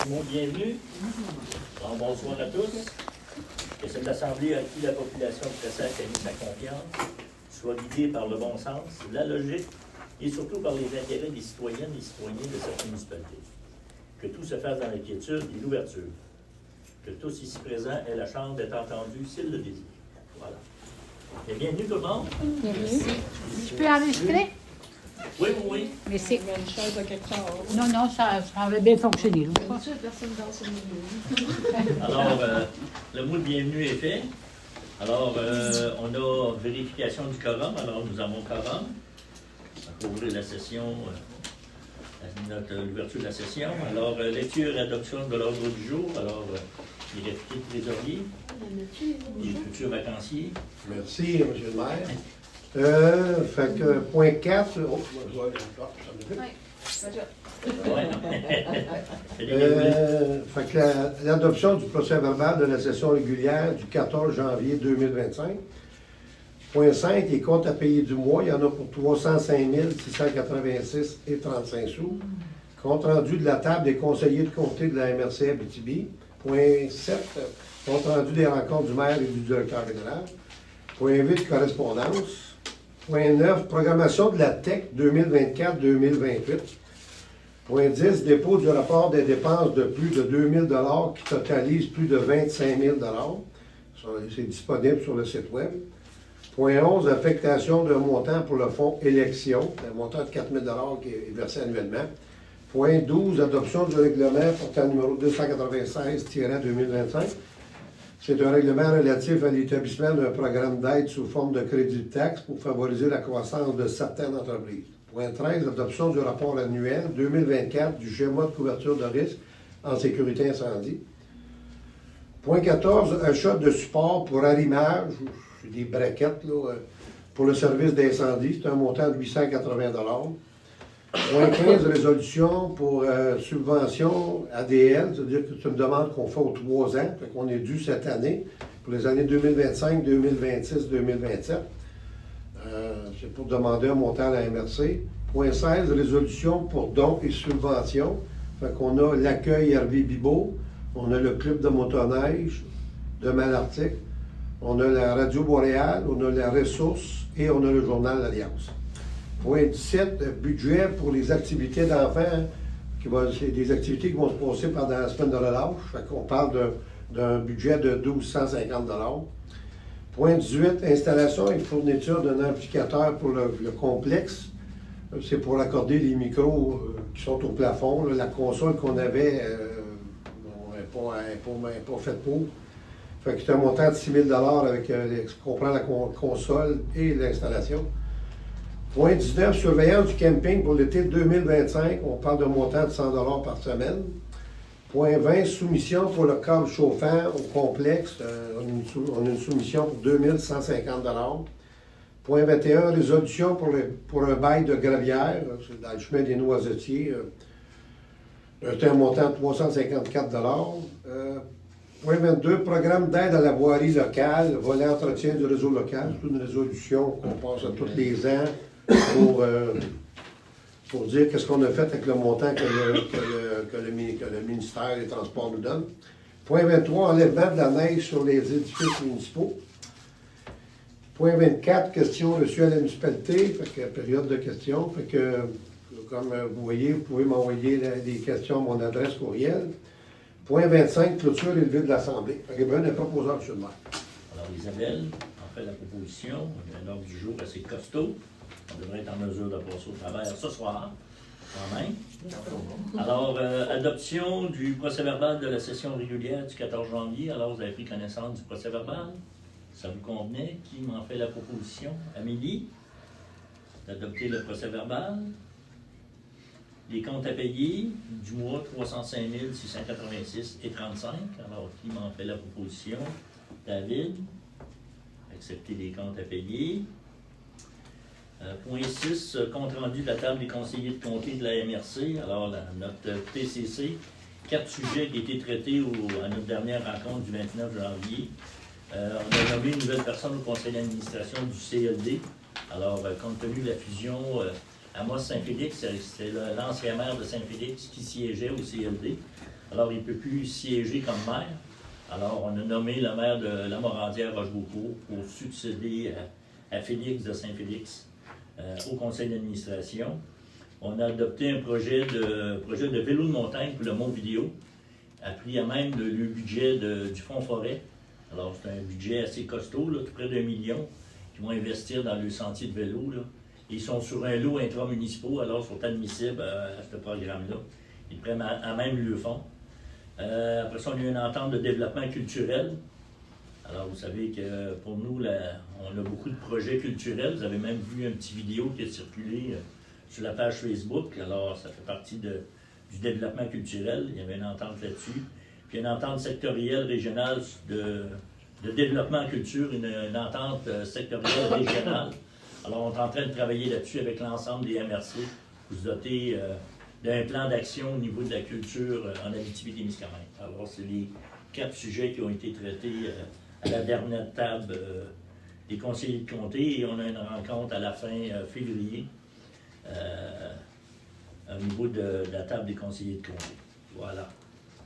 Bon, bienvenue. Alors, bonsoir à tous. Que cette assemblée à qui la population pressée accueillir sa confiance soit guidée par le bon sens, la logique et surtout par les intérêts des citoyennes et citoyens de cette municipalité. Que tout se fasse dans la quiétude et l'ouverture. Que tous ici présents aient la chance d'être entendus s'ils le désirent. Voilà. Et bienvenue tout le monde. Bienvenue. Je peux enregistrer? Oui, oui, oui. Merci. Une chaise à quelque part. Non, ça avait bien fonctionné. Là. D'habitude, personne dans ce milieu. Alors, le mot de bienvenue est fait. Alors, on a vérification du quorum. Alors, nous avons quorum. Pour ouvrir la session, l'ouverture de la session. Alors, lecture et adoption de l'ordre du jour. Alors, les répliques trésoriers, les futurs vacanciers. Merci, M. le maire. Fait que point 4. Oh, je vois, fait que l'adoption du procès verbal de la session régulière du 14 janvier 2025. Point 5, les comptes à payer du mois, il y en a pour 305 686 et 35 sous. Compte rendu de la table des conseillers de comté de la MRC Abitibi. Point 7, compte rendu des rencontres du maire et du directeur général. Point 8, correspondance. Point 9, programmation de la TEC 2024-2028. Point 10, dépôt du rapport des dépenses de plus de 2 000 qui totalise plus de 25 000 C'est disponible sur le site web. Point 11, affectation d'un montant pour le fonds élection, un montant de 4 000 qui est versé annuellement. Point 12, adoption du règlement portant numéro 296-2025. C'est un règlement relatif à l'établissement d'un programme d'aide sous forme de crédit de taxe pour favoriser la croissance de certaines entreprises. Point 13, adoption du rapport annuel 2024 du schéma de couverture de risque en sécurité incendie. Point 14, achat de support pour arrimage, des braquettes là, pour le service d'incendie, c'est un montant de 880 Point 15, résolution pour subvention ADL, c'est-à-dire que c'est une demande qu'on fait aux 3 ans, fait qu'on est dû cette année pour les années 2025, 2026, 2027. C'est pour demander un montant à la MRC. Point 16, résolution pour dons et subventions. Fait qu'on a l'accueil Hervé Bibeau, on a le club de motoneige de Malartic, on a la Radio Boréal, on a la Ressource et on a le journal L'Alliance. Point 17, budget pour les activités d'enfants. C'est des activités qui vont se passer pendant la semaine de relâche. Fait qu'on parle d'un budget de 1 250 Point 18, installation et fourniture d'un amplificateur pour le complexe. C'est pour accorder les micros qui sont au plafond. Là, la console qu'on avait n'est pas faite pour. Fait que c'est un montant de 6 000 avec ce qu'on prend la console et l'installation. Point 19, surveillance du camping pour l'été 2025. On parle d'un montant de 100 par semaine. Point 20, soumission pour le câble chauffant au complexe. On a une soumission pour 2 150 Point 21, résolution pour un bail de gravière. C'est dans le chemin des Noisetiers. C'est un montant de 354 Point 22, programme d'aide à la voirie locale, volet entretien du réseau local. C'est une résolution qu'on passe à tous les ans pour dire qu'est-ce qu'on a fait avec le montant que le ministère des Transports nous donne. Point 23, enlèvement de la neige sur les édifices municipaux. Point 24, questions reçues à la municipalité, fait que période de questions. Fait que, comme vous voyez, vous pouvez m'envoyer des questions à mon adresse courriel. Point 25, clôture élevée de l'Assemblée. Fait que Brun est proposeur sur le maire. Alors, Isabelle en fait la proposition. On a un ordre du jour assez costaud. On devrait être en mesure de passer au travers ce soir, quand même. Alors, adoption du procès-verbal de la session régulière du 14 janvier. Alors, vous avez pris connaissance du procès-verbal. Ça vous convenait? Qui m'en fait la proposition? Amélie, d'adopter le procès-verbal. Les comptes à payer du mois, 305 686 et 35. Alors, qui m'en fait la proposition? David, accepter les comptes à payer. Point 6, compte rendu de la table des conseillers de comté de la MRC. Alors, notre TCC, 4 sujets qui ont été traités à notre dernière rencontre du 29 janvier. On a nommé une nouvelle personne au conseil d'administration du CLD. Alors, compte tenu de la fusion Amos Saint-Félix, c'est l'ancien maire de Saint-Félix qui siégeait au CLD. Alors, il ne peut plus siéger comme maire. Alors, on a nommé le maire de Lamorandière-Rochebeaucourt pour succéder à Félix de Saint-Félix au conseil d'administration. On a adopté un projet de vélo de montagne pour le Mont-Vidéo, appris à même le budget du Fonds forêt. Alors, c'est un budget assez costaud, là, tout près d'1 million, qui vont investir dans le sentier de vélo. Là. Ils sont sur un lot intramunicipaux, alors ils sont admissibles à ce programme-là. Ils prennent à même le fonds. Après ça, on a eu une entente de développement culturel. Alors, vous savez que pour nous, on a beaucoup de projets culturels. Vous avez même vu un petit vidéo qui a circulé sur la page Facebook. Alors, ça fait partie du développement culturel. Il y avait une entente là-dessus. Puis une entente sectorielle régionale de développement en culture, une entente sectorielle régionale. Alors, on est en train de travailler là-dessus avec l'ensemble des MRC pour se doter d'un plan d'action au niveau de la culture en Abitibi-Témiscamingue. Alors, c'est les 4 sujets qui ont été traités à la dernière table des conseillers de comté et on a une rencontre à la fin février au niveau de la table des conseillers de comté. Voilà.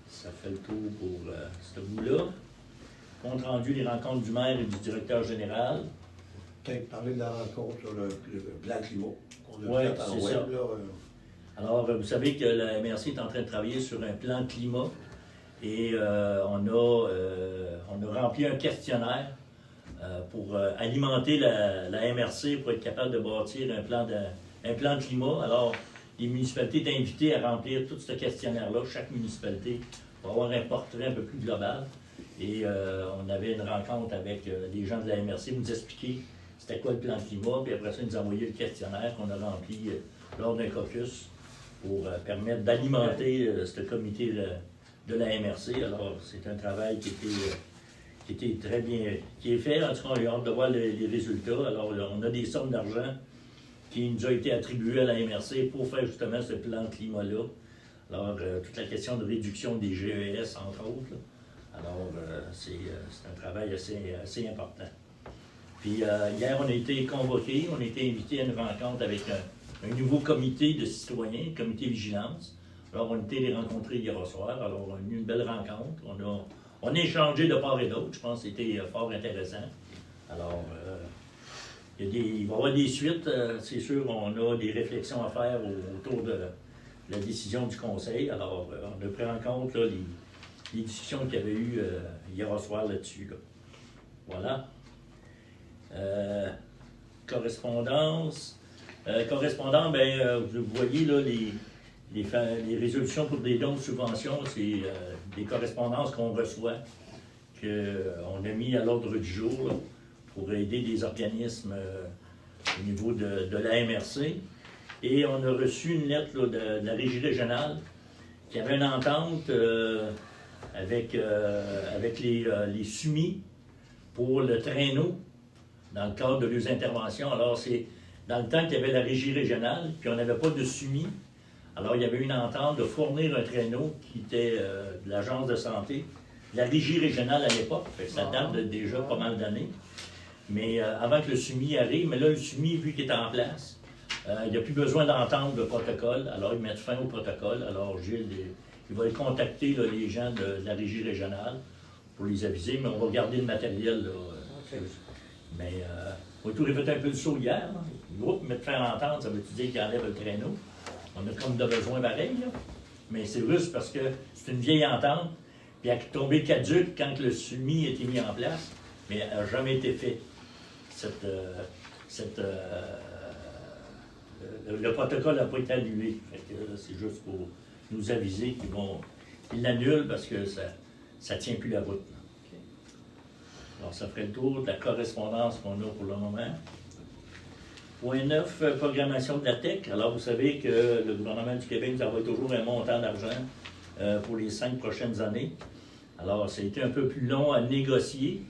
Ça fait le tour pour ce bout-là. Compte rendu des rencontres du maire et du directeur général. Peut-être parler de la rencontre sur le plan climat qu'on a Ouais, fait en c'est web. ça. Là, Alors, vous savez que la MRC est en train de travailler sur un plan climat et on a rempli un questionnaire pour alimenter la MRC pour être capable de bâtir un plan de climat. Alors, les municipalités étaient invitées à remplir tout ce questionnaire-là. Chaque municipalité pour avoir un portrait un peu plus global. Et on avait une rencontre avec des gens de la MRC pour nous expliquer c'était quoi le plan de climat. Puis après ça, ils nous envoyaient le questionnaire qu'on a rempli lors d'un caucus pour permettre d'alimenter ce comité de la MRC. Alors, c'est un travail qui était très bien, qui est fait. En tout cas, on a hâte de voir les résultats. Alors, on a des sommes d'argent qui nous ont été attribuées à la MRC pour faire justement ce plan de climat-là. Alors, toute la question de réduction des GES, entre autres. Là. Alors, c'est un travail assez important. Puis, hier, on a été convoqués, on a été invités à une rencontre avec un nouveau comité de citoyens, comité vigilance. Alors, on a été les rencontrer hier au soir. Alors, on a eu une belle rencontre. On a échangé de part et d'autre. Je pense que c'était fort intéressant. Alors, il va y avoir des suites. C'est sûr, on a des réflexions à faire autour de la décision du conseil. Alors, on a pris en compte là, les discussions qu'il y avait eu hier au soir là-dessus. Là. Voilà. Correspondance. Correspondant, vous voyez là, les résolutions pour des dons de subventions, c'est des correspondances qu'on reçoit, qu'on a mis à l'ordre du jour là, pour aider des organismes au niveau de la MRC. Et on a reçu une lettre là, de la Régie régionale qui avait une entente avec les SUMI pour le traîneau dans le cadre de leurs interventions. Alors, c'est dans le temps qu'il y avait la Régie régionale, puis on n'avait pas de SUMI. Alors, il y avait une entente de fournir un traîneau qui était de l'Agence de santé, la Régie régionale à l'époque, ça date de déjà pas mal d'années. Mais avant que le SUMI arrive, mais là, le SUMI, vu qu'il est en place, il n'y a plus besoin d'entendre le protocole, alors ils mettent fin au protocole. Alors, Gilles, il va contacter là, les gens de la Régie régionale pour les aviser, mais on va garder le matériel. Là, mais Autour a fait un peu de saut hier. Là. Le groupe met fin à l'entente, ça veut-tu dire qu'il enlève le traîneau? On a comme de besoin pareil, là. Mais c'est juste parce que c'est une vieille entente, puis elle est tombée caduque quand le SUMI a été mis en place, mais elle n'a jamais été fait. Le protocole n'a pas été annulé. C'est juste pour nous aviser qu'ils l'annulent parce que ça ne tient plus la route. Okay. Alors, ça ferait le tour de la correspondance qu'on a pour le moment. Point 9, programmation de la TEC. Alors, vous savez que le gouvernement du Québec nous envoie toujours un montant d'argent pour les 5 prochaines années. Alors, ça a été un peu plus long à négocier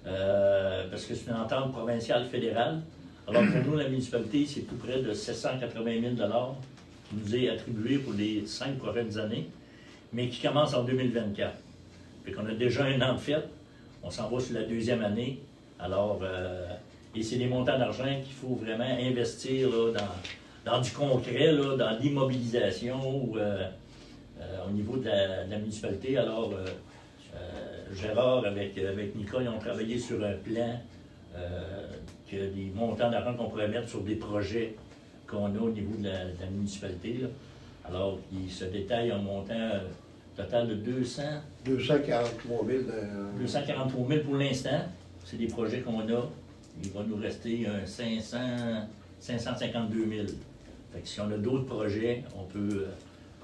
parce que c'est une entente provinciale fédérale. Alors, pour nous, la municipalité, c'est tout près de 780 000 qui nous est attribué pour les 5 prochaines années, mais qui commence en 2024. Puis qu'on a déjà un an de fait, on s'en va sur la 2e année. Alors, et c'est des montants d'argent qu'il faut vraiment investir là, dans du concret, là, dans l'immobilisation ou au niveau de la municipalité. Alors, Gérard, avec Nicole, ils ont travaillé sur un plan que des montants d'argent qu'on pourrait mettre sur des projets qu'on a au niveau de la municipalité. Là. Alors, il se détaille en montant total de 243 000. 243 000 pour l'instant. C'est des projets qu'on a. Il va nous rester 552 000. Fait que si on a d'autres projets, on peut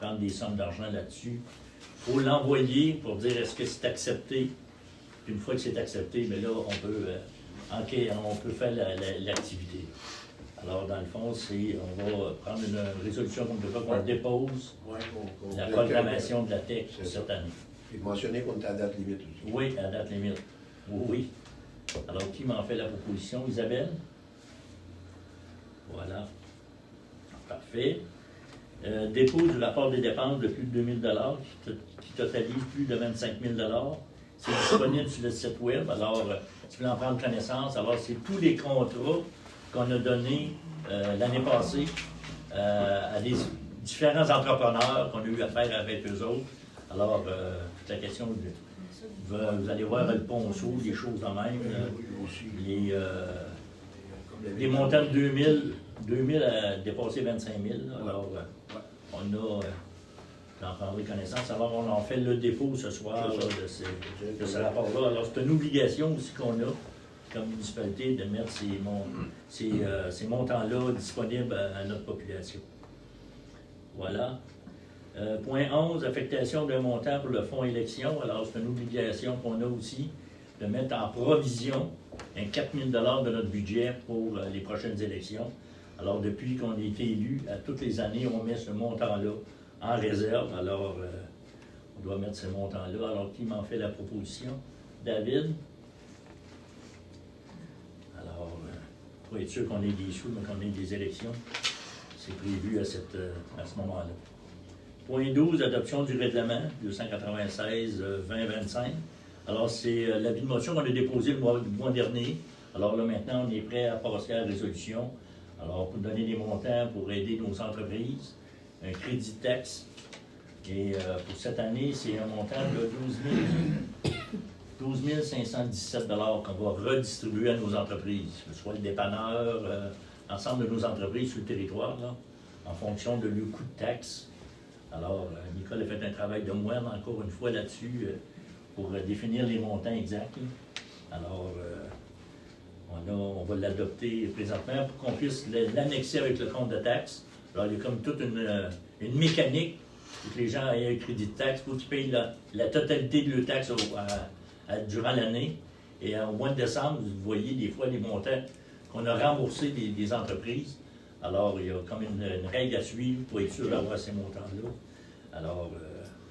prendre des sommes d'argent là-dessus. Il faut l'envoyer pour dire est-ce que c'est accepté. Puis une fois que c'est accepté, bien là, on peut faire l'activité. Alors, dans le fond, on va prendre une résolution comme de qu'on dépose la programmation de la TEC pour cette année. Et mentionner qu'on est à date limite aussi. Oui, à date limite. Oui. Alors, qui m'en fait la proposition? Isabelle? Voilà. Parfait. Dépôt du rapport des dépenses de plus de 2 000 qui totalise plus de 25 000 C'est disponible sur le site web. Alors, si vous voulez en prendre connaissance, alors c'est tous les contrats qu'on a donnés l'année passée à des différents entrepreneurs qu'on a eu affaire avec eux autres. Alors, toute la question vous allez voir le ponceau, des choses de même. Les montants de 2 000 a dépassé 25 000. Alors, on a, j'en prendrai connaissance. Alors, on en fait le dépôt ce soir là, de ce rapport-là. Alors, c'est une obligation aussi qu'on a, comme municipalité, de mettre ces montants-là disponibles à notre population. Voilà. Point 11, affectation d'un montant pour le fonds élection. Alors, c'est une obligation qu'on a aussi de mettre en provision 4 000 $ de notre budget pour les prochaines élections. Alors, depuis qu'on a été élu, à toutes les années, on met ce montant-là en réserve. Alors, on doit mettre ce montant-là. Alors, qui m'en fait la proposition? David? Alors, pour être sûr qu'on ait des sous, mais qu'on ait des élections, c'est prévu à ce moment-là. Point 12, adoption du règlement 296-2025. Alors, c'est l'avis de motion qu'on a déposé le mois dernier. Alors là, maintenant, on est prêt à passer à la résolution. Alors, pour donner des montants pour aider nos entreprises, un crédit taxe. Et pour cette année, c'est un montant de 12 517 $ qu'on va redistribuer à nos entreprises, que ce soit le dépanneur, l'ensemble de nos entreprises sur le territoire, là, en fonction de leur coût de taxe. Alors, Nicole a fait un travail de moine encore une fois là-dessus pour définir les montants exacts. Là. Alors, on va l'adopter présentement pour qu'on puisse l'annexer avec le compte de taxe. Alors, il y a comme toute une mécanique pour que les gens aient un crédit de taxe, pour qu'ils payent la totalité de leur taxe durant l'année. Et au mois de décembre, vous voyez des fois les montants qu'on a remboursés des entreprises. Alors, il y a comme une règle à suivre pour être sûr d'avoir ces montants-là. Alors,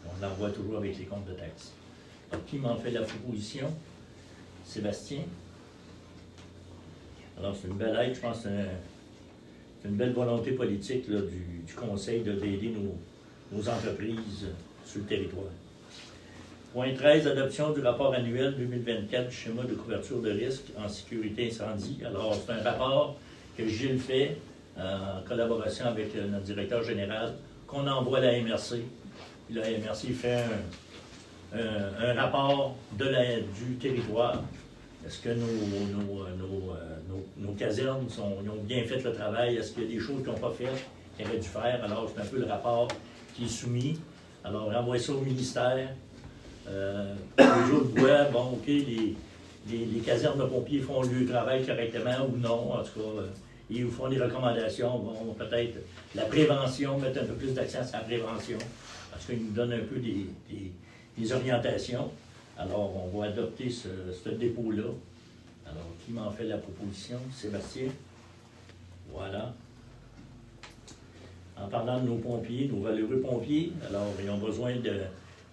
on l'envoie toujours avec les comptes de taxes. Donc, qui m'en fait la proposition? Sébastien? Alors, c'est une belle aide, je pense que c'est une belle volonté politique là, du Conseil d'aider nos entreprises sur le territoire. Point 13, adoption du rapport annuel 2024 du schéma de couverture de risque en sécurité incendie. Alors, c'est un rapport que Gilles fait en collaboration avec notre directeur général, qu'on envoie à la MRC. Puis la MRC fait un rapport du territoire. Est-ce que nos casernes ils ont bien fait le travail? Est-ce qu'il y a des choses qu'ils n'ont pas faites, qu'ils auraient dû faire? Alors, c'est un peu le rapport qui est soumis. Alors, on renvoie ça au ministère. Les autres voient, bon, OK, les casernes de pompiers font le travail correctement ou non. En tout cas, ils vous font des recommandations. Bon, peut-être la prévention, mettre un peu plus d'accent sur la prévention, parce qu'ils nous donnent un peu des orientations. Alors, on va adopter ce dépôt-là. Alors, qui m'en fait la proposition? Sébastien? Voilà. En parlant de nos pompiers, nos valeureux pompiers, alors, ils ont besoin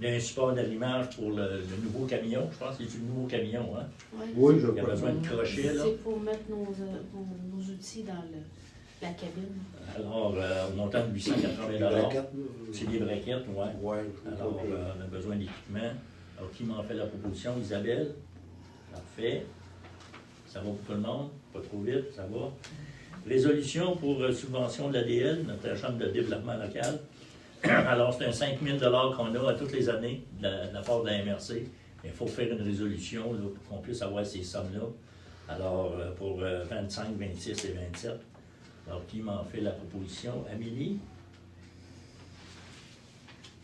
d'un support d'allumage pour le nouveau camion. Je pense que c'est le nouveau camion, hein? Oui, je Il y a besoin de crochets, là. C'est pour mettre nos outils dans la cabine. Alors, au montant de 880 $. C'est des braquettes, oui. Oui. Alors, on a besoin d'équipement. Alors, qui m'en fait la proposition? Isabelle? Parfait. Ça va pour tout le monde? Pas trop vite, ça va? Résolution pour subvention de l'ADL, notre agent de développement local. Alors, c'est un 5 000 $ qu'on a à toutes les années de la part de la MRC. Il faut faire une résolution là, pour qu'on puisse avoir ces sommes-là. Alors, pour 25, 26 et 27. Alors, qui m'en fait la proposition? Amélie?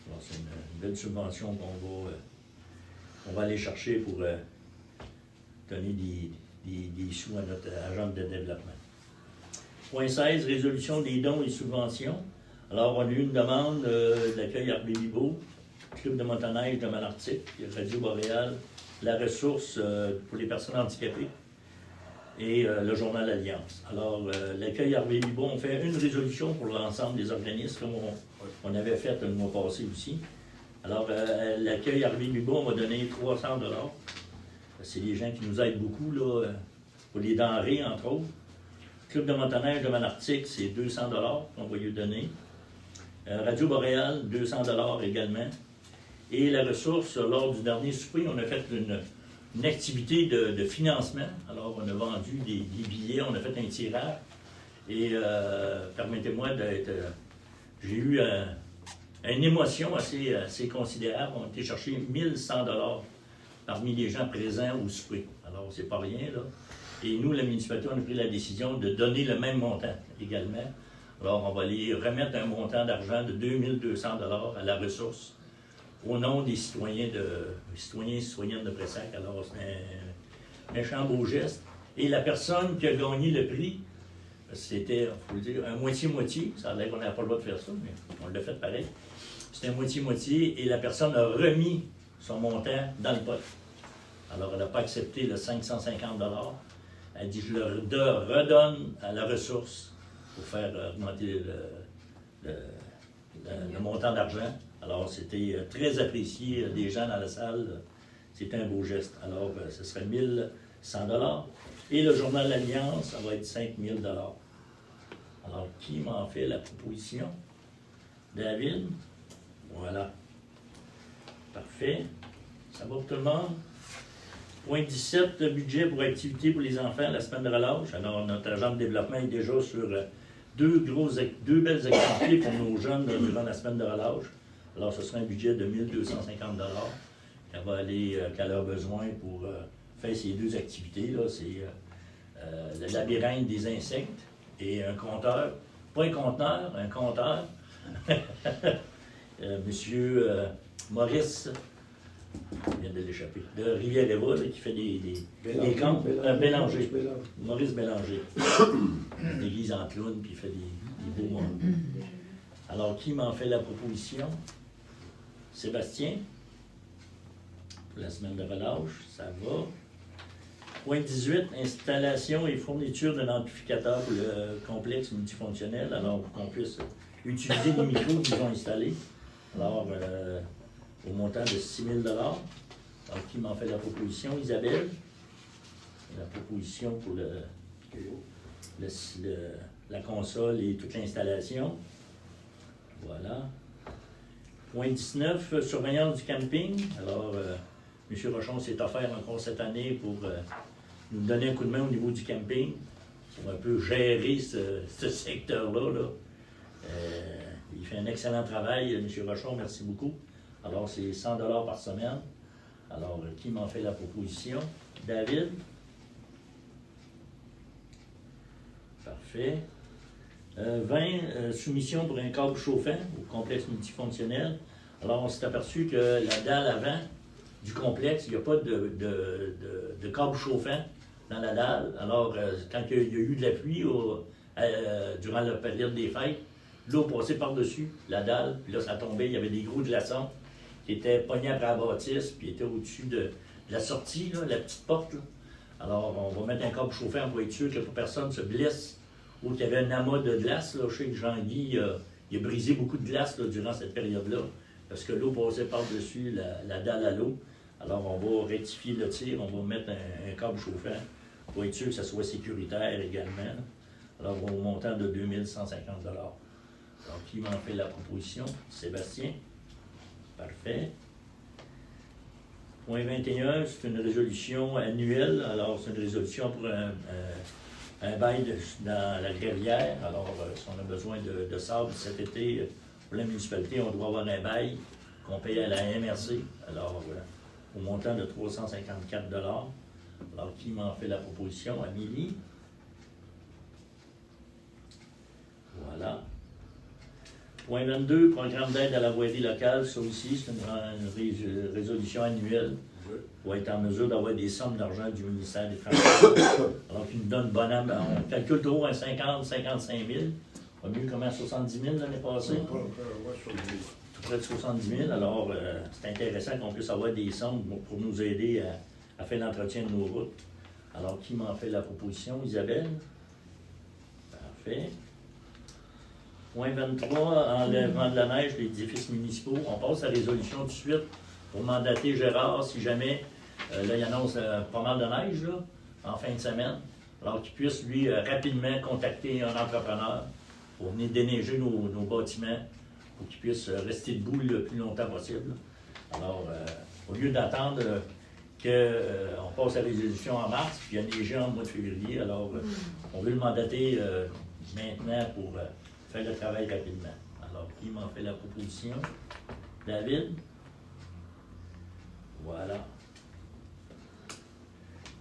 Alors, c'est une belle subvention qu'on va aller chercher pour donner des sous à notre agent de développement. Point 16, résolution des dons et subventions. Alors, on a eu une demande de l'accueil Arbé-Libo, Club de motoneige de Malartic, Radio Boréal, La Ressource pour les personnes handicapées et le journal Alliance. Alors, l'accueil Arbé-Libo, on fait une résolution pour l'ensemble des organismes, comme on avait fait le mois passé aussi. Alors, l'accueil Arbé-Libo, on va donner 300 $. C'est des gens qui nous aident beaucoup, là, pour les denrées, entre autres. Club de motoneige de Malartic, c'est 200 $ qu'on va lui donner. Radio Boréal, 200 $ également. Et la ressource, lors du dernier souper, on a fait une activité de financement. Alors, on a vendu des billets, on a fait un tirage. Et permettez-moi d'être... j'ai eu une émotion assez considérable. On a été chercher 1100 $ parmi les gens présents au souper. Alors, c'est pas rien, là. Et nous, la municipalité, on a pris la décision de donner le même montant également. Alors, on va aller remettre un montant d'argent de 2200 $ à la ressource au nom des citoyens et citoyennes de Pressac. Alors, c'est un méchant beau geste. Et la personne qui a gagné le prix, c'était, il faut le dire, un moitié-moitié. Ça a l'air qu'on n'avait pas le droit de faire ça, mais on l'a fait pareil. C'était un moitié-moitié et la personne a remis son montant dans le pot. Alors, elle n'a pas accepté le 550 $. Elle dit, je le redonne à la ressource pour faire augmenter le montant d'argent. Alors, c'était très apprécié des gens dans la salle. C'était un beau geste. Alors, ce serait 1100 $. Et le journal L'Alliance, ça va être 5000 $. Alors, qui m'en fait la proposition? David? Voilà. Parfait. Ça va pour tout le monde? Point 17, budget pour activités pour les enfants la semaine de relâche. Alors, notre agent de développement est déjà sur deux belles activités pour nos jeunes durant la semaine de relâche. Alors, ce sera un budget de 1250 $ qu'elle a besoin pour faire ces deux activités-là. C'est le labyrinthe des insectes et un compteur. Pas un conteneur, un compteur. Monsieur Maurice, il vient de l'échapper, de Rivière-Éva, qui fait des comptes. Bélanger. Maurice Bélanger. L'église en clown, puis il fait des beaux mondes. Alors, qui m'en fait la proposition? Sébastien? Pour la semaine de relâche, ça va. Point 18, installation et fourniture d'un amplificateur pour le complexe multifonctionnel, alors pour qu'on puisse utiliser les micros qu'ils ont installés. Alors, au montant de 6 000 $. Alors, qui m'en fait la proposition? Isabelle? La proposition pour la console et toute l'installation. Voilà. Point 19, surveillance du camping. Alors, M. Rochon s'est offert encore cette année pour nous donner un coup de main au niveau du camping, pour un peu gérer ce secteur-là. Là. Il fait un excellent travail, M. Rochon, merci beaucoup. Alors, c'est 100 $ par semaine. Alors, qui m'en fait la proposition? David? Parfait. 20, soumission pour un câble chauffant au complexe multifonctionnel. Alors, on s'est aperçu que la dalle avant du complexe, il n'y a pas de câble chauffant dans la dalle. Alors, quand il y a eu de la pluie durant la période des fêtes, l'eau passait par-dessus la dalle, puis là, ça tombait, il y avait des gros glaçons qui étaient pognés après la bâtisse, puis étaient au-dessus de la sortie, là, la petite porte. Là. Alors, on va mettre un câble chauffant pour être sûr que personne ne se blesse ou qu'il y avait un amas de glace. Là. Je sais que Jean-Guy il a brisé beaucoup de glace là, durant cette période-là, parce que l'eau passait par-dessus la dalle à l'eau. Alors, on va rectifier le tir, on va mettre un câble chauffant pour être sûr que ça soit sécuritaire également. Alors, au montant de 2150 $. Alors, qui m'en fait la proposition? Sébastien? Parfait. Point 21, c'est une résolution annuelle. Alors, c'est une résolution pour un bail dans la Grévière. Alors, si on a besoin de sable cet été, pour la municipalité, on doit avoir un bail qu'on paye à la MRC. Alors, au montant de 354 $. Alors, qui m'en fait la proposition? Amélie. Voilà. Point 22, programme d'aide à la voirie locale. Ça aussi, c'est une résolution annuelle pour être en mesure d'avoir des sommes d'argent du ministère des Transports. Alors qu'il nous donne bonhomme, on calcule toujours un 50-55 000. On a mieux comme à 70 000 l'année passée. Tout près de 70 000. Alors, c'est intéressant qu'on puisse avoir des sommes pour nous aider à faire l'entretien de nos routes. Alors, qui m'en fait la proposition? Isabelle? Parfait. Point 23, enlèvement de la neige des édifices municipaux. On passe à la résolution tout de suite pour mandater Gérard si jamais, là, il annonce pas mal de neige là, en fin de semaine. Alors qu'il puisse, lui, rapidement contacter un entrepreneur pour venir déneiger nos bâtiments pour qu'il puisse rester debout le plus longtemps possible. Alors, au lieu d'attendre qu'on passe à la résolution en mars, puis il y a neigé en mois de février, alors on veut le mandater maintenant pour faire le travail rapidement. Alors, qui m'en fait la proposition? David? Voilà.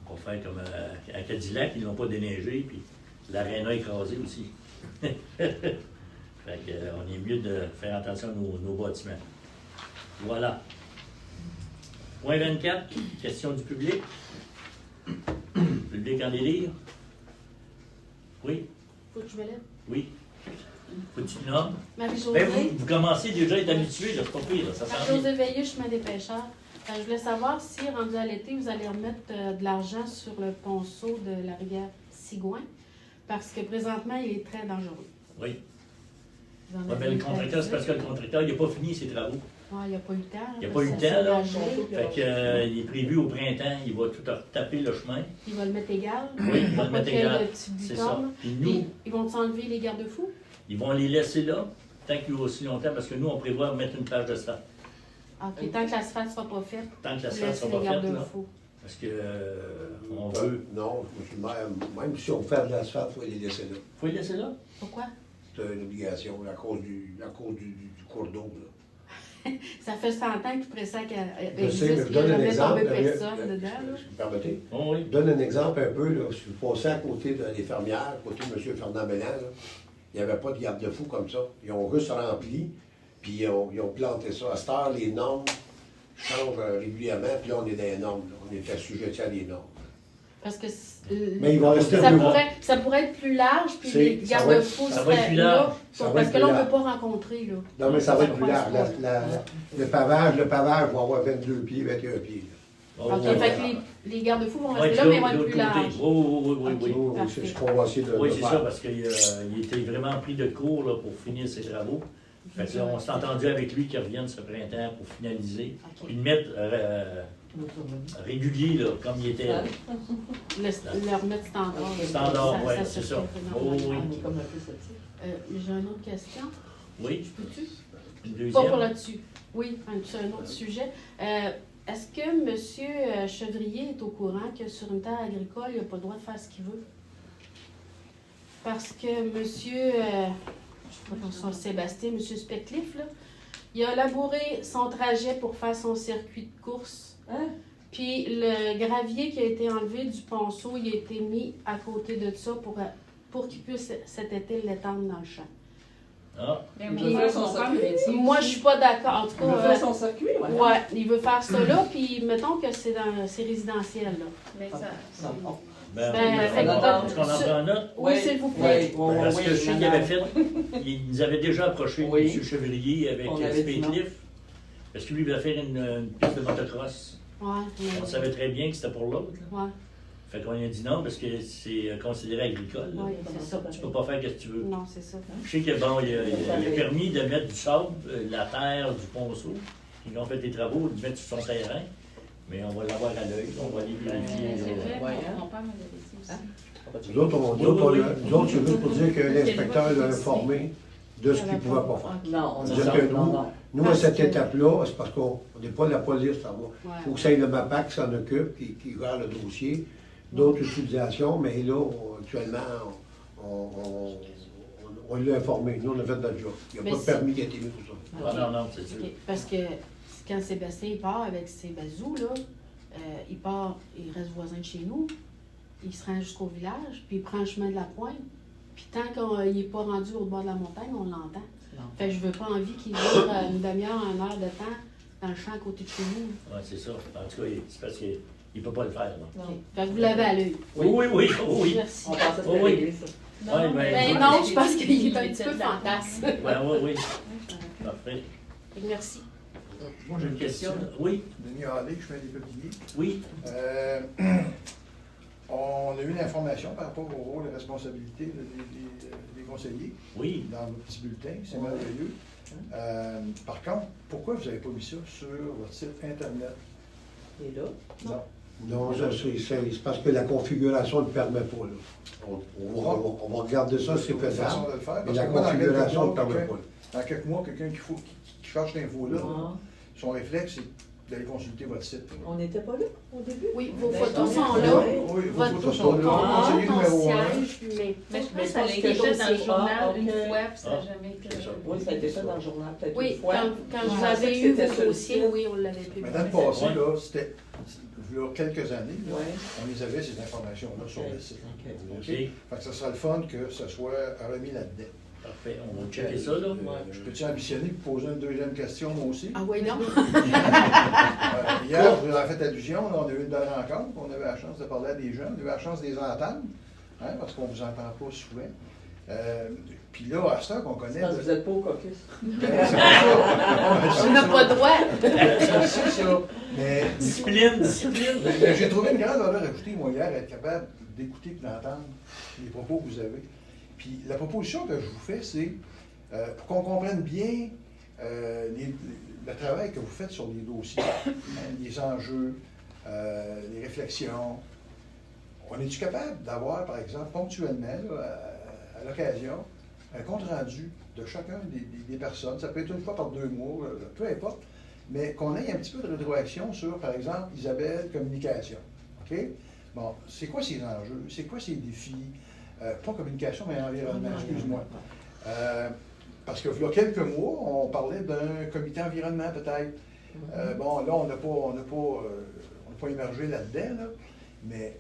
On va faire comme à Cadillac, ils n'ont pas déneigé, puis l'aréna écrasé aussi. Fait que, on est mieux de faire attention à nos bâtiments. Voilà. Point 24, question du public. Public en délire? Oui? Faut que je me lève. Oui? Faut que tu te nommes? Marie-Josée. Ben, vous commencez déjà à être habitué, là, c'est pas pire, là, ça sent bien. Marie-Josée Veilleux, chemin des pêcheurs. Je voulais savoir si, rendu à l'été, vous allez remettre de l'argent sur le ponceau de la rivière Sigouin, parce que présentement, il est très dangereux. Oui. Vous en Ouais, avez ben, le une contracteur, c'est parce que le contracteur, il n'a pas fini ses travaux. Ouais, il n'a pas eu le temps. Il n'a pas eu le temps, là. Fait que, il est prévu au printemps, il va tout retaper le chemin. Il va le mettre égal. Oui, il va le mettre Après, égal. le petit C'est bouton, ça. là. Puis Puis, nous, ils vont s'enlever les garde-fous? ils vont les laisser là, tant qu'il y a aussi longtemps, parce que nous, on prévoit mettre une plage de sable. OK, tant que l'asphalte ne sera pas faite, Tant que vous la salle laissez sera les pas faite, là. garde-fous. Parce que, on veut. Non, monsieur le maire, même si on fait de l'asphalte, il faut les laisser là. Faut les laisser là? Pourquoi? C'est une obligation à cause du cours d'eau. là. Ça fait 100 ans qu'il pressent qu'il Je sais, mais existe, je qu'il n'y a donne un jamais exemple. tombé personne dedans. Là. Si vous permettez. Oh, oui. Je donne un exemple un peu. Là. Si vous passez à côté des fermières, à côté de M. Fernand Bélan, là, il n'y avait pas de garde-fou comme ça. Ils ont juste rempli, puis ils ont planté ça. À cette heure, les normes changent régulièrement, puis là, on est dans les normes. Là. On est assujetti à des normes. Parce que Mais il va rester ça pourrait être plus large, puis C'est- les ça va garde-fous être- ça va être seraient plus là. large. Ça va Parce être que là, on plus ne large. peut pas rencontrer. Là. Non, mais ça va être plus large. Ouais. Le pavage va avoir 22 pieds, 21 pieds. Oh, OK, ouais. fait que les garde-fous vont Ouais, rester là, mais ils vont être plus larges. Oui, oui, oui, oui. Ok. Oui, C'est ce qu'on va essayer de oui de c'est faire. ça, parce qu'il il était vraiment pris de court là, pour finir ses travaux. Fait que là, on s'est entendu avec lui qu'il revienne ce printemps pour finaliser. OK. Puis le mettre régulier, là, comme il était. Le remettre standard. Standard, oui, c'est ça. serait Oh, normal. oui. On est comme un peu sceptique. J'ai une autre question. Oui, Je peux-tu? une Pas pour deuxième. là-dessus. Oui, c'est un autre sujet. Est-ce que M. Chevrier est au courant que sur une terre agricole, il n'a pas le droit de faire ce qu'il veut? Parce que M. je sais pas son Sébastien, M. Speckliffe, là, il a labouré son trajet pour faire son circuit de course. Hein? Puis le gravier qui a été enlevé du ponceau, il a été mis à côté de ça pour qu'il puisse cet été l'étendre dans le champ. Ah, Il veut faire son circuit. Moi, je suis pas d'accord. En tout Il veut cas, faire son circuit, ouais. ouais, il veut faire ça là, puis mettons que c'est résiduentiel, là. Mais ça, Non. ben, fait est-ce qu'on en que- prend note? Oui, s'il vous plaît. Oui, Parce oui, que je sais qu'il avait fait, il nous avait déjà approché, Oui. M. Chevrier, avec On avait dit non. Spécliffe, parce que lui, il voulait faire une piste de motocross. Ouais, On savait très bien que c'était pour l'autre. là. ouais, Fait qu'on lui a dit non, parce que c'est considéré agricole. là. ouais, c'est ça. Tu peux pas faire ce que tu veux. Non, c'est ça. Je sais que bon, il a permis de mettre du sable, la terre du ponceau. Ils ont fait des travaux, de mettre sur son terrain. Mais on va l'avoir à l'œil, on va les vérifier. c'est là. vrai, Ouais, hein? mon père m'avait dit aussi. Nous autres, c'est juste pour dire que l'inspecteur l'a informé de ce qu'il ne pouvait pas faire. Non, on a C'est-à-dire que nous, à Parce cette que- étape-là, c'est parce qu'on n'est pas la police, ça va. Ouais. Il faut que ça ait le MAPAC qui s'en occupe, qui gère le dossier. d'autres utilisations, mais là, actuellement, on l'a informé. Nous, on a fait notre job. Il n'y a Mais pas de c'est- permis qui a été mis pour ça. Ah, non, c'est sûr. OK. Parce que quand Sébastien il part avec ses bazous, là, il part, il reste voisin de chez nous, il se rend jusqu'au village, puis il prend le chemin de la pointe. Puis tant qu'il n'est pas rendu au bord de la montagne, on l'entend. Fait que je veux pas envie qu'il dure une demi-heure, une heure de temps dans le champ à côté de chez nous. Oui, c'est ça. En tout cas, c'est parce qu'il ne peut pas le faire. Là. OK. Fait que vous l'avez à l'œil. Oui. Merci. On pensait que Oui, c'était oui. réglé, ça. Ouais, Ben non, je pense qu'il est un petit peu fantasme. Oui. Parfait. Fait que merci. Moi, j'ai une question. Oui, Denis Hallé, je fais des pépiniers. oui. On a eu une information par rapport au rôle et responsabilités des conseillers Oui. dans votre petit bulletin. C'est merveilleux. Par contre, pourquoi vous n'avez pas mis ça sur votre site Internet? Et là, Non. Non, ça, c'est parce que la configuration ne le permet pas. Là. On va regarder ça, c'est Une façon faisable. de le faire. Mais Parce la que moi, dans quelques configuration ne mois, le permet quelqu'un- pas. dans quelques mois, quelqu'un qui cherche l'info-là, ah, son réflexe, c'est d'aller consulter votre site. on n'était pas là au début? Oui, vos Ben, photos je sont pense- là. Oui, vos Votre photos sont là. Ah, Conseiller ton numéro 1. siège, mais Mais je Mais pense que ça a parce été que fait ça, dans le c'est journal pas- une ok. fois, puis ça n'a Ah. jamais été. C'est ça. Oui, ça a été fait dans le journal peut-être oui, une fois. quand vous Je avez pensais que eu c'était vos sur le dossiers, site. oui, on l'avait publié. Mais dans le passé, Ouais. là, c'était il y a quelques années, là, Ouais. on les avait, ces informations-là, sur le site. Ok. OK. Fait que ça serait le fun que ce soit remis là-dedans. Parfait. On va checker ça, là. Je peux-tu ambitionner pour poser une deuxième question, moi aussi? Ah oui, non? Hier, je vous ai fait allusion, là, on a eu une belle rencontre, on avait la chance de parler à des gens, on a eu la chance de les entendre, hein, parce qu'on ne vous entend pas souvent. Puis là, à ce temps qu'on connaît... Parce que vous n'êtes pas au caucus. Ben, c'est pas ça. On n'a pas de droit. C'est ça. Mais Discipline. Mais j'ai trouvé une grande valeur ajoutée, moi, hier, être capable d'écouter et d'entendre les propos que vous avez. Puis la proposition que je vous fais, c'est pour qu'on comprenne bien le travail que vous faites sur les dossiers, hein, les enjeux, les réflexions. On est-tu capable d'avoir, par exemple, ponctuellement, là, à l'occasion, un compte-rendu de chacun des personnes? Ça peut être une fois par 2 mois, peu importe. Mais qu'on ait un petit peu de rétroaction sur, par exemple, Isabelle, communication. OK? Bon, c'est quoi ces enjeux? C'est quoi ces défis? Pas communication, mais environnement, excuse-moi. Parce que, il y a quelques mois, on parlait d'un comité environnement, peut-être. Bon, là, on n'a pas émergé là-dedans, là. Mais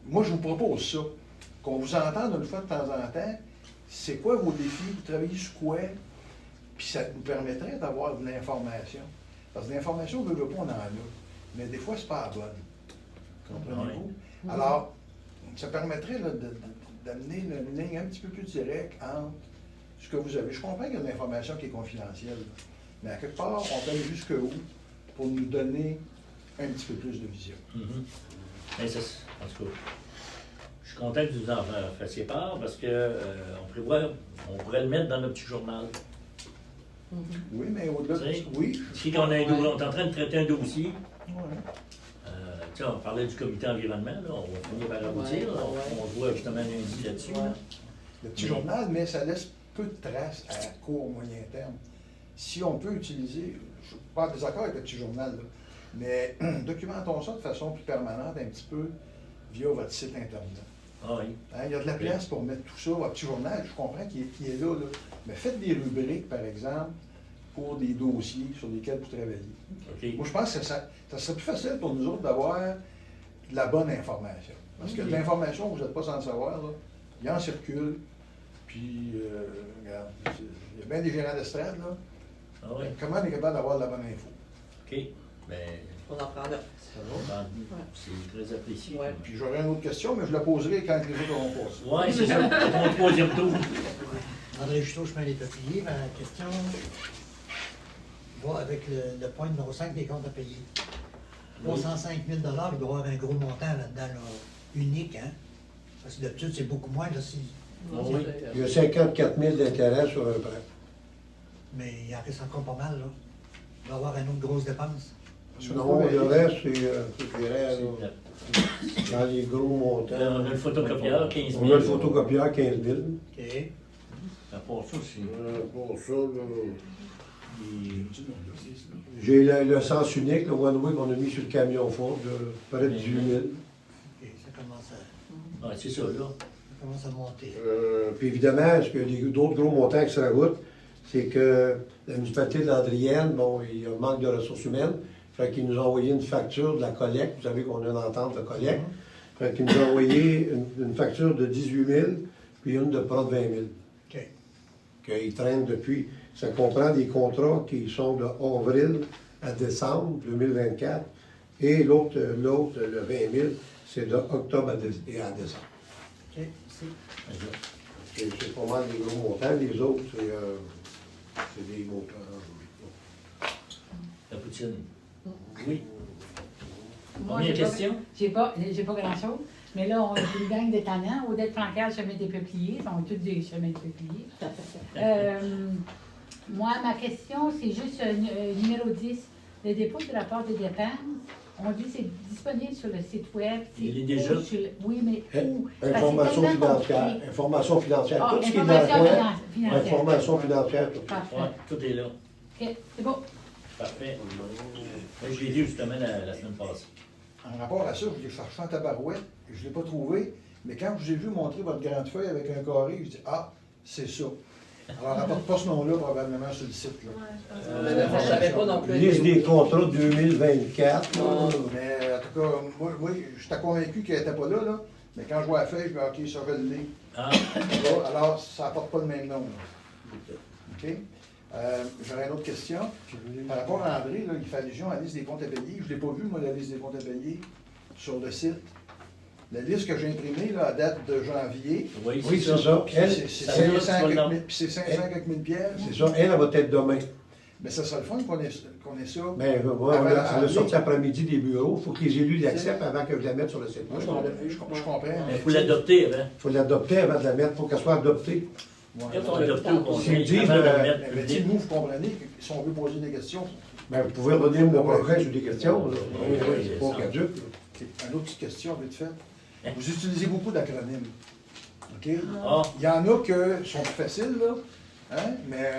moi, je vous propose ça. Qu'on vous entende une fois de temps en temps. C'est quoi vos défis? Vous travaillez sur quoi? Puis ça nous permettrait d'avoir de l'information. Parce que l'information, on ne veut pas, on en a. Mais des fois, c'est pas la bonne. Comprenez-vous? Alors, ça permettrait là, d'amener une ligne un petit peu plus directe entre ce que vous avez. Je comprends qu'il y a de l'information qui est confidentielle, là. Mais à quelque part, on peut aller jusqu'où pour nous donner un petit peu plus de vision. Mais ça, en tout cas, je suis content que vous en fassiez part parce que on pourrait le mettre dans notre petit journal. Oui, mais au-delà de ça, oui. Si on est en train de traiter un dossier, Ouais. tu sais, on parlait du comité environnement, là, on va finir par aboutir. Là, on se voit justement lundi là-dessus. là. Le petit journal, mais ça laisse peu de traces à court, moyen terme. Si on peut utiliser, je ne suis pas en désaccord avec le petit journal, là, mais documentons ça de façon plus permanente, un petit peu, via votre site Internet. Ah oui. Hein, il y a de la place pour mettre tout ça, votre petit journal, je comprends qu'il est là, là, mais faites des rubriques, par exemple, pour des dossiers sur lesquels vous travaillez. OK. Moi, je pense que ça serait plus facile pour nous autres d'avoir de la bonne information. Parce que de l'information, vous n'êtes pas sans le savoir, là, il en circule, puis, regarde, il y a bien des gérants d'estrade, là. Ah oui. Comment on est capable d'avoir de la bonne info? OK. Ben, On en prend là. c'est très apprécié. Ouais. Puis j'aurais une autre question, mais je la poserai quand les autres auront passé. Oui, c'est ça. C'est mon troisième tour. André Juteau, chemin des Peupliers. Ma question va avec le point numéro 5 des comptes à payer. 305 000 il doit y avoir un gros montant là-dedans, là, unique, hein? Parce que d'habitude, c'est beaucoup moins, là, Oui. Il y a 54 000 d'intérêt sur un prêt. mais il en reste encore pas mal, là. Il va y avoir une autre grosse dépense. Non, le reste, c'est, je dirais, là, dans les gros montants. Là, on a le photocopieur, 15 000. On a le photocopieur, 15 000. OK. À part ça, c'est... Pour ça, là, j'ai le sens unique, le one-way qu'on a mis sur le camion fort, de près de 18 000. OK, ça Ouais, c'est ça, là. ça commence à monter. Puis évidemment, ce que d'autres gros montants qui se rajoutent, c'est que la municipalité de Landrienne, bon, il y a un manque de ressources humaines. Fait qu'ils nous ont envoyé une facture de la collecte. Vous savez qu'on a une entente de collecte. Fait qu'ils nous ont envoyé une facture de 18 000, puis une de près de 20 000. OK. Qu'ils traînent depuis. Ça comprend des contrats qui sont de avril à décembre 2024. Et l'autre, le 20 000, c'est de octobre à décembre. OK, merci. C'est pas mal des gros montants. Les autres, c'est des montants. La poutine. Oui. Moi, Première j'ai pas- question? J'ai pas grand-chose. Mais là, on est une gang de tannants. Odette Francaire, chemin des peupliers. Ils sont tous des chemins de peupliers. Moi, ma question, c'est juste numéro 10. Le dépôt du rapport de dépenses, on dit que c'est disponible sur le site web. Il est déjà. Oui, mais où? Information Parce que c'est tellement financière. compliqué. Information financière. Ah, Tout ce qui est dans information le coin. financière. Information financière. tout. Parfait. Ouais, tout est là. OK, c'est bon. Parfait. Moi, je l'ai dit justement la semaine passée. En rapport à ça, je l'ai cherché en tabarouette, et je ne l'ai pas trouvé, mais quand je vous ai vu montrer votre grande feuille avec un carré, je dis ah, c'est ça. Alors, rapporte pas ce nom-là probablement sur le site. Là. Je savais pas non plus. Liste des contrats 2024. Mais en tout cas, moi j'étais convaincu qu'elle n'était pas là, mais quand je vois la feuille, je me dis ok, ça va le lire. Ah, Alors, ça n'apporte pas le même nom. Là. OK? J'aurais une autre question. Par rapport à André, là, il fait allusion à la liste des comptes à payer. Je ne l'ai pas vu, moi, la liste des comptes à payer sur le site. La liste que j'ai imprimée, là, à date de janvier, oui, Oui, c'est c'est ça. ça. puis Elle, c'est ça veut dire que tu 500 vas quelques le- mille- puis c'est 500 quelques mille pièces. c'est ça. Elle va être demain. Mais ça serait le fun qu'on ait ça. Mais on a sorti après-midi des bureaux. Il faut que les élus l'acceptent avant que je la mette sur le site. Moi, je comprends. Mais il faut l'adopter avant. Il faut l'adopter avant de la mettre. Il faut qu'elle soit adoptée. Ouais. Quand on l'adopte au conseil, Ils disent, avant de le Mais mettre tu sais, public. nous, vous comprenez que si on veut poser des questions, Ben, vous pouvez revenir le prochain sur des questions. là. Oui, oui, C'est pas ça. caduc. là. OK, une autre petite question, vite fait. Vous utilisez beaucoup d'acronymes. OK? Ah, Il y en a qui sont plus faciles, là, hein? Mais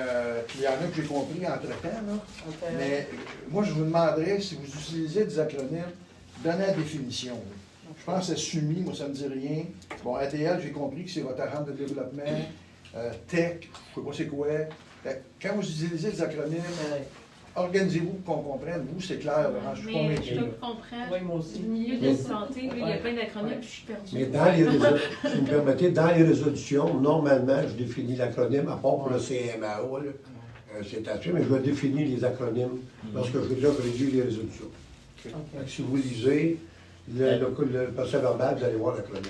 il y en a que j'ai compris entre-temps. Là. Mais moi, je vous demanderais, si vous utilisez des acronymes, donnez la définition. Là. Je pense à SUMI, moi, ça ne me dit rien. Bon, ADL, j'ai compris que c'est votre agent de développement. Tech, je ne sais pas c'est quoi. Fait que quand vous utilisez des acronymes, organisez-vous pour qu'on comprenne. Vous, c'est clair, là, je suis Mais convaincu. je peux comprendre. Oui, moi aussi. Au milieu de santé, là, il y a plein d'acronymes, puis je suis perdue. Mais dans les si vous me permettez, dans les résolutions, normalement, je définis l'acronyme, à part pour le CMAO, là, c'est à suivre, mais je définis les acronymes lorsque je rédige les résolutions. Fait que si vous lisez le procès verbal, vous allez voir l'acronyme.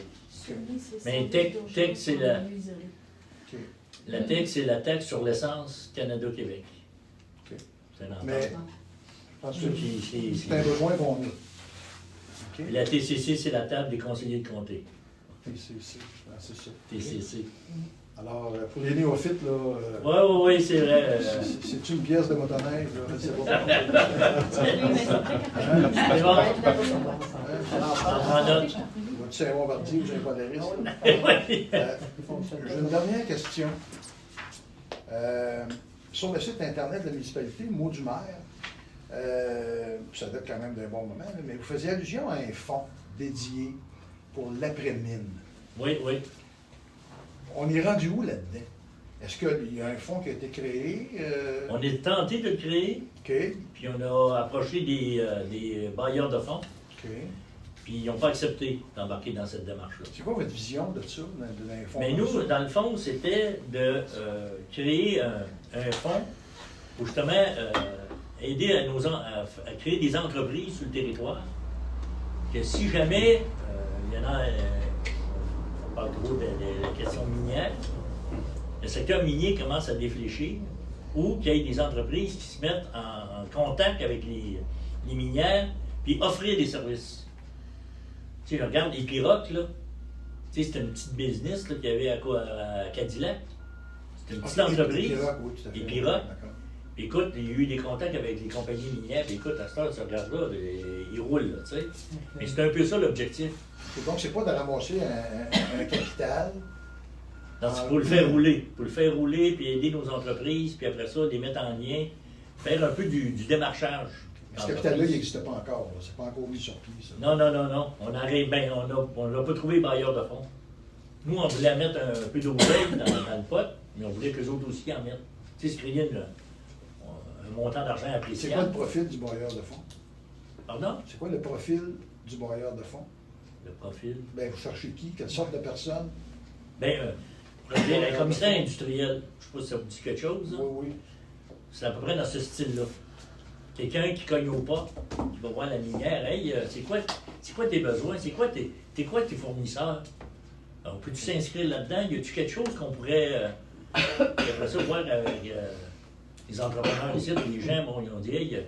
mais tech, c'est la. OK. La taxe, c'est la taxe sur l'essence Canada-Québec. OK. C'est une Mais entente. je pense que C'est- c'est un besoin qu'on a. Puis OK? la TCC, c'est la table des conseillers de comté. C'est ça. TCC. Alors, pour les néophytes, là, Oui, c'est vrai. c'est une pièce de motoneige, là, je sais pas. C'est bon. En note. Tu sais, on va dire, vous n'avez pas de risque. Oui. J'ai une dernière question. Sur le site Internet de la municipalité, mot du maire, ça date quand même d'un bon moment, là, mais vous faisiez allusion à un fonds dédié pour l'après-mine. Oui. On est rendu où là-dedans? Est-ce qu'il y a un fonds qui a été créé? On est tenté de le créer, OK, puis on a approché des bailleurs de fonds, OK. puis ils n'ont pas accepté d'embarquer dans cette démarche-là. C'est quoi votre vision de ça, d'un fonds? Mais comme nous, ça? dans le fond, c'était de créer un fonds pour justement aider à créer des entreprises sur le territoire. Que si jamais il y en a, on parle trop de la question minière, le secteur minier commence à défléchir ou qu'il y ait des entreprises qui se mettent en contact avec les minières puis offrir des services. Tu sais, je regarde les Pirogues, là. Tu sais, c'était une petite business là, qu'il y avait à Cadillac. C'était une petite entreprise. Les pirogues, oui, tout à fait. Les pirogues. D'accord. Puis écoute, il y a eu des contacts avec les compagnies minières. Puis écoute, à cette heure, tu regardes là, ils roulent, là, tu sais. Mais c'est un peu ça l'objectif. Et donc, c'est pas de ramasser un capital. Donc, c'est pour le faire rouler. Pour le faire rouler, puis aider nos entreprises, puis après ça, les mettre en lien, faire un peu du démarchage. Ce capital-là, il n'existe pas encore. Ce n'est pas encore mis sur pied, ça. Non. On n'a pas trouvé bailleur de fonds. Nous, on voulait mettre un peu d'oseille dans le pot, mais on voulait que les autres aussi en mettent. Tu sais, se créer un montant d'argent C'est appréciable. quoi le profil du bailleur de fonds? Pardon? C'est quoi le profil du bailleur de fonds? Le profil. Ben, vous cherchez qui? Quelle sorte de personne? Bien, pour dire, un commissaire industriel, je ne sais pas si ça vous dit quelque chose. Là. Oui. C'est à peu près dans ce style-là. Quelqu'un qui cogne au pas, qui va voir la minière, hey, c'est quoi tes besoins? C'est quoi tes fournisseurs? Alors, peux-tu s'inscrire là-dedans? Y a-tu quelque chose qu'on pourrait, après ça, voir avec les entrepreneurs ici, les gens, bon, ils ont dit, hey,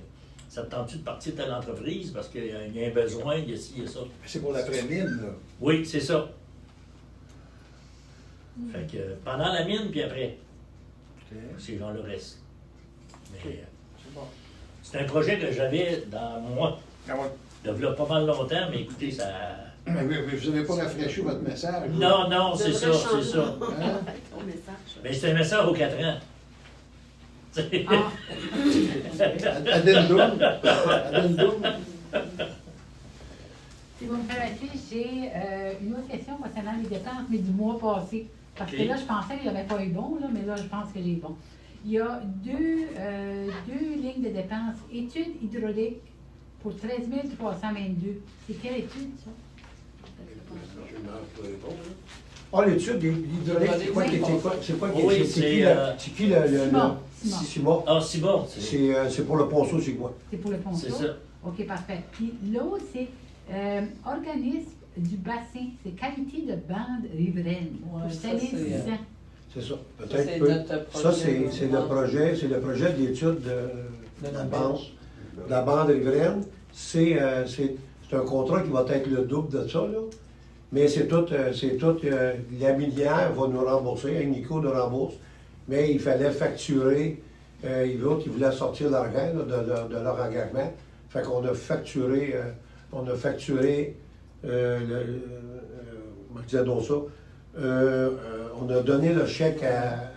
ça te tente-tu de partir de telle entreprise parce qu'il y a un besoin, il y a ci, il y a ça. C'est pour l'après-mine, là. Oui, c'est ça. Fait que pendant la mine, puis après, OK. ces gens-là restent. Mais C'est bon. c'est un projet que j'avais dans moi. Ah ouais. Il y a pas mal longtemps, mais écoutez, ça. Mais vous n'avez pas rafraîchi votre message. Non, c'est ça, Devrait c'est changer. ça. Hein? Ton message. Mais c'est un message aux 4 ans. Ah, Addendum. Addendum. si vous me permettez, j'ai une autre question concernant les dépenses, mais du mois passé. Parce que Ok. là, je pensais qu'il n'y avait pas eu bon, là, mais là, je pense que j'ai bon. Il y a deux lignes de dépenses. Études hydrauliques pour 13 322. C'est quelle étude, ça? Ah, l'étude hydraulique, c'est quoi Oui, c'est qui le Simon. Simon? Ah, c'est bon. C'est pour le ponceau, c'est quoi? C'est pour le ponceau? C'est ça. OK, parfait. Puis l'autre, c'est organisme du bassin. C'est qualité de bande riveraine. Ouais, pour ça, salir c'est, 10 ans. C'est ça. c'est Peut-être peu. notre Ça, projet, c'est le projet de l'étude de la notre bande. bench. De la bande riveraine. C'est un contrat qui va être le double de ça, là. Mais c'est tout, la minière va nous rembourser, Nico nous rembourse, mais il fallait facturer, ils voulaient sortir l'argent là, de leur engagement, fait qu'on a facturé, comment je disais donc ça, on a donné le chèque à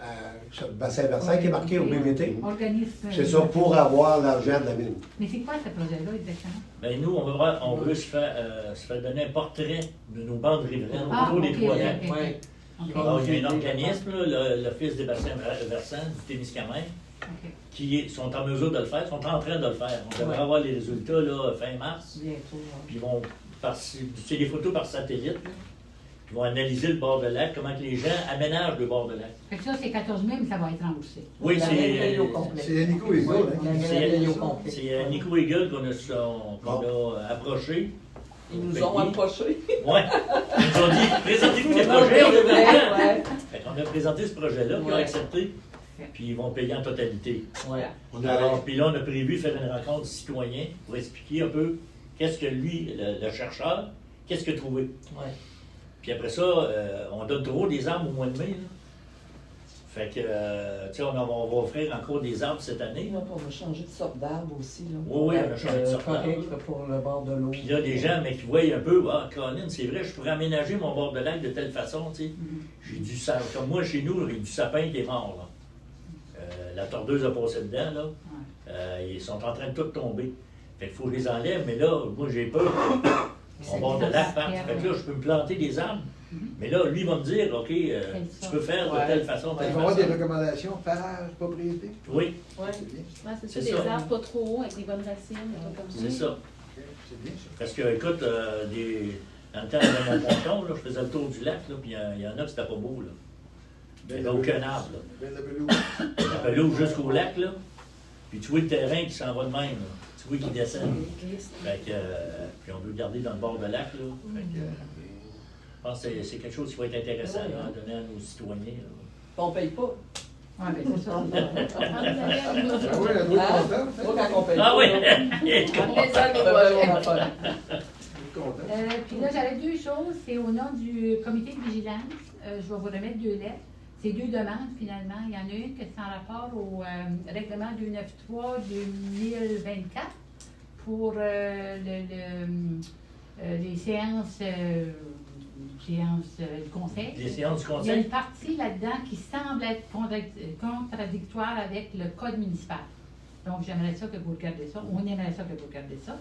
Bassin Versant qui est marqué au BVT, Organisme. c'est ça, pour avoir l'argent de la mine. Mais c'est quoi ce projet-là exactement? Ben, nous, on veut se faire donner un portrait de nos bandes riveraines Ah, autour des ok, 3 ok, ans. ok. Ouais. OK. Alors, il y a un organisme, là, l'Office des bassins versants du Témiscamingue, OK. qui sont en mesure de le faire, sont en train de le faire. On devrait Ouais. avoir les résultats là, fin mars. Bientôt. hein. Puis ils vont, c'est des photos par satellite. Là. Ils vont analyser le bord de lac, comment que les gens aménagent le bord de lac. Fait que ça, c'est 14 000, mais ça va être remboursé. Oui, La c'est au complet. C'est Nico Eagle, hein? La c'est- Médaille au complet. c'est Nico Eagle qu'on a approché. Ils nous ont approchés. Ouais. Ils nous ont dit, présentez-nous les On a projets. On fait, a ouais. Fait qu'on a présenté ce projet-là, puis ils ont Ouais. accepté. Puis ils vont payer en totalité. Ouais. Alors, puis là, on a prévu faire une rencontre citoyen pour expliquer un peu qu'est-ce que lui, le chercheur, qu'est-ce qu'il a trouvé. Ouais. Puis après ça, on donne trop des arbres au mois de mai. Là. Fait que, tu sais, on va offrir encore des arbres cette année. On a changé de sorte d'arbre aussi. Là. Oui, on a changé de sorte d'arbre. Correct là, pour le bord de l'eau. Puis là, des gens, mais qui voient un peu, ah, Colin, c'est vrai, je pourrais aménager mon bord de lac de telle façon, tu sais. J'ai du sapin, comme moi, chez nous, j'ai du sapin qui est mort, là. La tordeuse a passé dedans, là. Ils sont en train de tout tomber. Fait qu'il faut que je les enlève, mais là, moi, j'ai peur. Mon bord de lac part. Fait que là, je peux me planter des arbres. Mais là, lui va me dire, OK, tu peux faire de Ouais. telle façon, Il telle va y avoir des façon. recommandations, farage, propriété. Oui, Ouais. C'est bien, Ouais, c'est C'est ça, des ça. arbres pas trop hauts avec des bonnes racines, des trucs comme ça. c'est ça. c'est bien ça. Parce que, écoute, dans le temps de mon ponton, là, je faisais le tour du lac, là, puis il y en a que c'était pas beau, là. Il n'y avait aucun arbre, là. Ben la pelouse. La pelouse jusqu'au lac, là. Puis tu vois le terrain qui s'en va de même, là. Tu vois qu'il descend. Fait que, puis on veut le garder dans le bord de lac, là. Fait que, je pense que c'est quelque chose qui va être intéressant là, à donner à nos citoyens. Là. On paye pas. Oui, bien, c'est ça. Ah oui, elle doit être Hein? contente. Pas quand on paye Ah pas. oui! là. C'est ça, Ça mes fait projets. mon affaire. Elle est contente. Puis là, j'avais deux choses. C'est au nom du comité de vigilance. Je vais vous remettre deux lettres. C'est deux demandes, finalement. Il y en a une qui est en rapport au règlement 293-2024 pour les séances du conseil. Les séances du Il y a conseil? une partie là-dedans qui semble être contradictoire avec le code municipal. Donc, j'aimerais ça que vous regardez ça. On aimerait ça que vous regardez ça.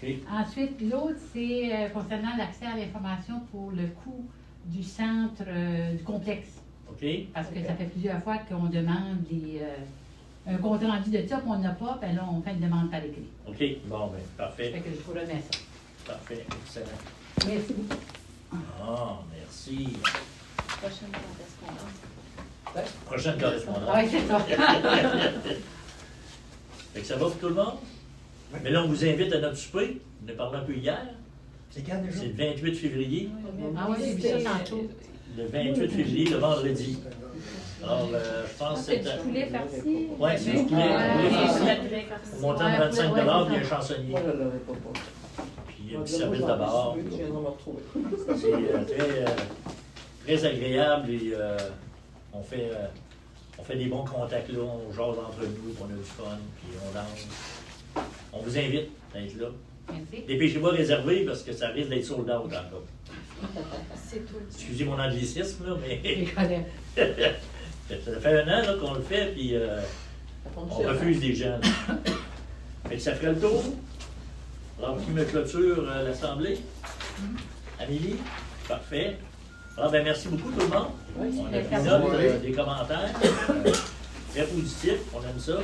OK. Ensuite, l'autre, c'est concernant l'accès à l'information pour le coût du centre, du complexe. OK? Parce que ça fait plusieurs fois qu'on demande un compte rendu de ça, qu'on n'a pas, ben là, on fait une demande par écrit. OK. Bon, ben, parfait. Fait que je vous remets ça. Parfait. Excellent. Merci beaucoup. Ah, merci. Prochaine correspondance. Prochaine correspondance. Ah oui, c'est ça. Fait que ça va pour tout le monde? Mais là, on vous invite à notre souper. On en a parlé un peu hier. C'est quand déjà? C'est le 28 février. Ah oui, j'ai vu ça tantôt. Le 28 février, le vendredi. Alors, je pense que C'est c'est... du poulet farci. Oui, c'est du poulet farci. Au montant de 25 $, il y a un chansonnier. Moi, je l'aurais pas. Puis il y a un petit service de bord. Je viendrai me retrouver. C'est très agréable et on fait des bons contacts là, on jase entre nous, on a du fun, puis on danse. On vous invite à être là. Merci. Dépêchez-vous à réserver parce que ça risque d'être sold out encore. C'est tout. Excusez mon anglicisme, là, Je mais les connais. ça fait 1 an là, qu'on le fait, puis Ça on fonctionne. refuse des gens. Fait que ça ferait le tour. Alors, qui me clôture l'Assemblée? Amélie? Parfait. Alors, ben, merci beaucoup tout le monde. On a pris note des commentaires. Très positif, on aime ça.